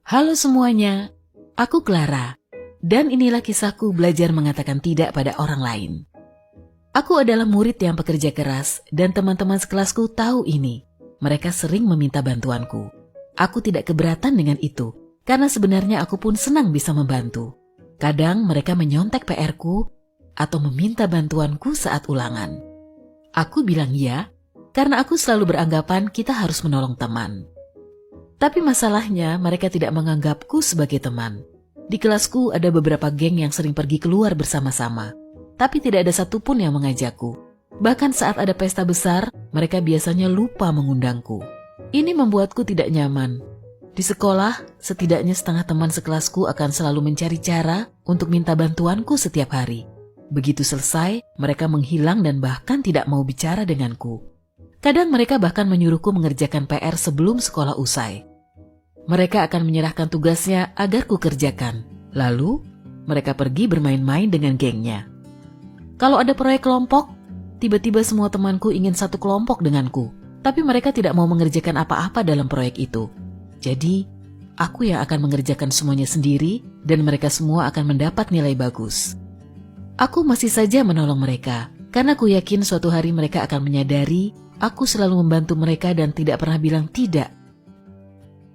Halo semuanya, aku Clara, dan inilah kisahku belajar mengatakan tidak pada orang lain. Aku adalah murid yang pekerja keras dan teman-teman sekelasku tahu ini. Mereka sering meminta bantuanku. Aku tidak keberatan dengan itu, karena sebenarnya aku pun senang bisa membantu. Kadang mereka menyontek PR-ku atau meminta bantuanku saat ulangan. Aku bilang iya, karena aku selalu beranggapan kita harus menolong teman. Tapi masalahnya mereka tidak menganggapku sebagai teman. Di kelasku ada beberapa geng yang sering pergi keluar bersama-sama, tapi tidak ada satupun yang mengajakku. Bahkan saat ada pesta besar, mereka biasanya lupa mengundangku. Ini membuatku tidak nyaman. Di sekolah, setidaknya setengah teman sekelasku akan selalu mencari cara untuk minta bantuanku setiap hari. Begitu selesai, mereka menghilang dan bahkan tidak mau bicara denganku. Kadang mereka bahkan menyuruhku mengerjakan PR sebelum sekolah usai. Mereka akan menyerahkan tugasnya agar ku kerjakan. Lalu, mereka pergi bermain-main dengan gengnya. Kalau ada proyek kelompok, tiba-tiba semua temanku ingin satu kelompok denganku. Tapi mereka tidak mau mengerjakan apa-apa dalam proyek itu. Jadi, aku yang akan mengerjakan semuanya sendiri dan mereka semua akan mendapat nilai bagus. Aku masih saja menolong mereka, karena ku yakin suatu hari mereka akan menyadari aku selalu membantu mereka dan tidak pernah bilang tidak.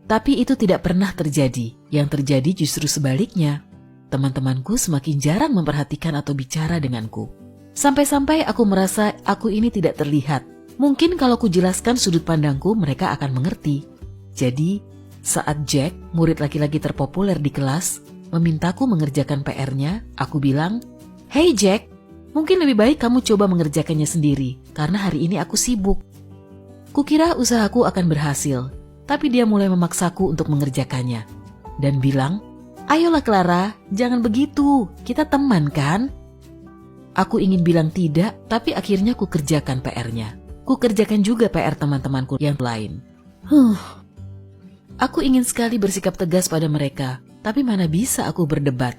Tapi itu tidak pernah terjadi. Yang terjadi justru sebaliknya. Teman-temanku semakin jarang memperhatikan atau bicara denganku. Sampai-sampai aku merasa aku ini tidak terlihat. Mungkin kalau ku jelaskan sudut pandangku, mereka akan mengerti. Jadi, saat Jack, murid laki-laki terpopuler di kelas, memintaku mengerjakan PR-nya, aku bilang, "Hey Jack, mungkin lebih baik kamu coba mengerjakannya sendiri, karena hari ini aku sibuk." Kukira usahaku akan berhasil. Tapi dia mulai memaksaku untuk mengerjakannya. Dan bilang, "Ayolah Clara, jangan begitu, kita teman kan?" Aku ingin bilang tidak, tapi akhirnya ku kerjakan PR-nya. Ku kerjakan juga PR teman-temanku yang lain. Aku ingin sekali bersikap tegas pada mereka, tapi mana bisa aku berdebat.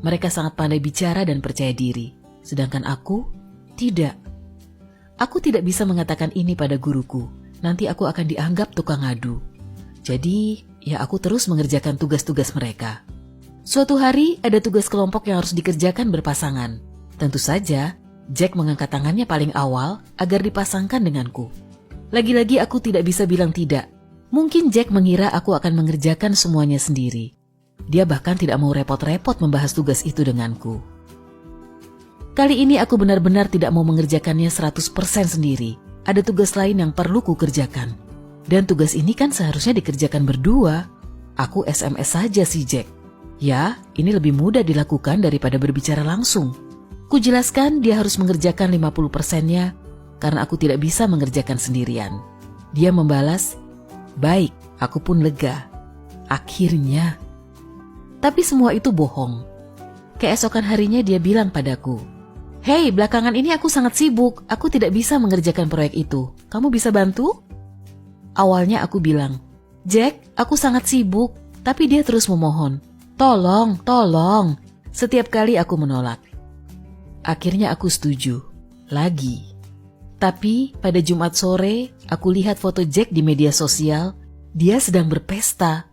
Mereka sangat pandai bicara dan percaya diri, sedangkan aku tidak. Aku tidak bisa mengatakan ini pada guruku. Nanti aku akan dianggap tukang adu. Jadi, ya aku terus mengerjakan tugas-tugas mereka. Suatu hari, ada tugas kelompok yang harus dikerjakan berpasangan. Tentu saja, Jack mengangkat tangannya paling awal agar dipasangkan denganku. Lagi-lagi aku tidak bisa bilang tidak. Mungkin Jack mengira aku akan mengerjakan semuanya sendiri. Dia bahkan tidak mau repot-repot membahas tugas itu denganku. Kali ini aku benar-benar tidak mau mengerjakannya 100% sendiri. Ada tugas lain yang perlu ku kerjakan. Dan tugas ini kan seharusnya dikerjakan berdua. Aku SMS saja si Jack. Ya, ini lebih mudah dilakukan daripada berbicara langsung. Ku jelaskan dia harus mengerjakan 50%-nya karena aku tidak bisa mengerjakan sendirian. Dia membalas, "Baik, aku pun lega." Akhirnya. Tapi semua itu bohong. Keesokan harinya dia bilang padaku, "Hei, belakangan ini aku sangat sibuk. Aku tidak bisa mengerjakan proyek itu. Kamu bisa bantu?" Awalnya aku bilang, "Jack, aku sangat sibuk." Tapi dia terus memohon, "Tolong, tolong." Setiap kali aku menolak. Akhirnya aku setuju. Lagi. Tapi pada Jumat sore, aku lihat foto Jack di media sosial. Dia sedang berpesta.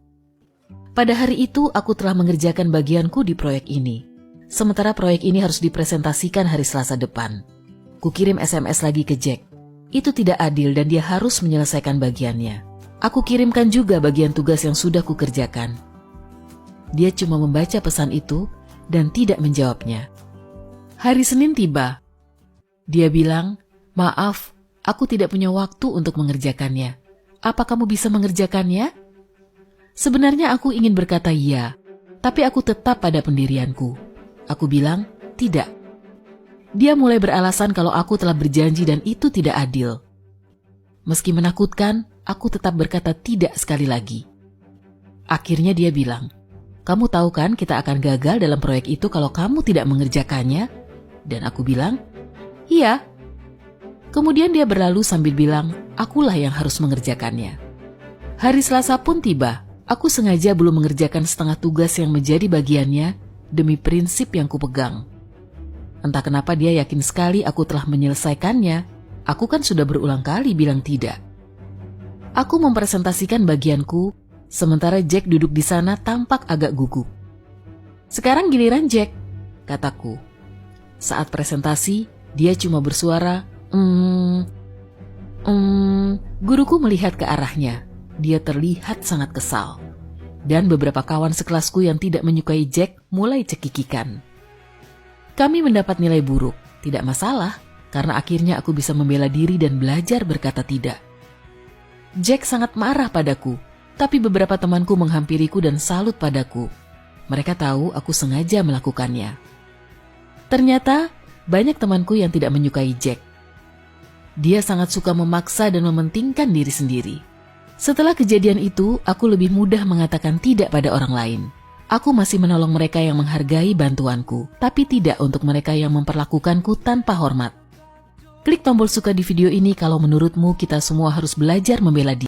Pada hari itu, aku telah mengerjakan bagianku di proyek ini. Sementara proyek ini harus dipresentasikan hari Selasa depan. Kukirim SMS lagi ke Jack. Itu tidak adil dan dia harus menyelesaikan bagiannya. Aku kirimkan juga bagian tugas yang sudah kukerjakan. Dia cuma membaca pesan itu dan tidak menjawabnya. Hari Senin tiba. Dia bilang, "Maaf, aku tidak punya waktu untuk mengerjakannya. Apa kamu bisa mengerjakannya?" Sebenarnya aku ingin berkata iya, tapi aku tetap pada pendirianku. Aku bilang, "Tidak." Dia mulai beralasan kalau aku telah berjanji dan itu tidak adil. Meski menakutkan, aku tetap berkata tidak sekali lagi. Akhirnya dia bilang, "Kamu tahu kan kita akan gagal dalam proyek itu kalau kamu tidak mengerjakannya?" Dan aku bilang, "Iya." Kemudian dia berlalu sambil bilang, "Akulah yang harus mengerjakannya." Hari Selasa pun tiba. Aku sengaja belum mengerjakan setengah tugas yang menjadi bagiannya demi prinsip yang kupegang. Entah kenapa dia yakin sekali aku telah menyelesaikannya. Aku kan sudah berulang kali bilang tidak. Aku mempresentasikan bagianku, sementara Jack duduk di sana tampak agak gugup. "Sekarang giliran Jack," kataku. Saat presentasi, dia cuma bersuara, Guruku melihat ke arahnya. Dia terlihat sangat kesal. Dan beberapa kawan sekelasku yang tidak menyukai Jack mulai cekikikan. Kami mendapat nilai buruk, tidak masalah, karena akhirnya aku bisa membela diri dan belajar berkata tidak. Jack sangat marah padaku, tapi beberapa temanku menghampiriku dan salut padaku. Mereka tahu aku sengaja melakukannya. Ternyata, banyak temanku yang tidak menyukai Jack. Dia sangat suka memaksa dan mementingkan diri sendiri. Setelah kejadian itu, aku lebih mudah mengatakan tidak pada orang lain. Aku masih menolong mereka yang menghargai bantuanku, tapi tidak untuk mereka yang memperlakukanku tanpa hormat. Klik tombol suka di video ini kalau menurutmu kita semua harus belajar membela diri.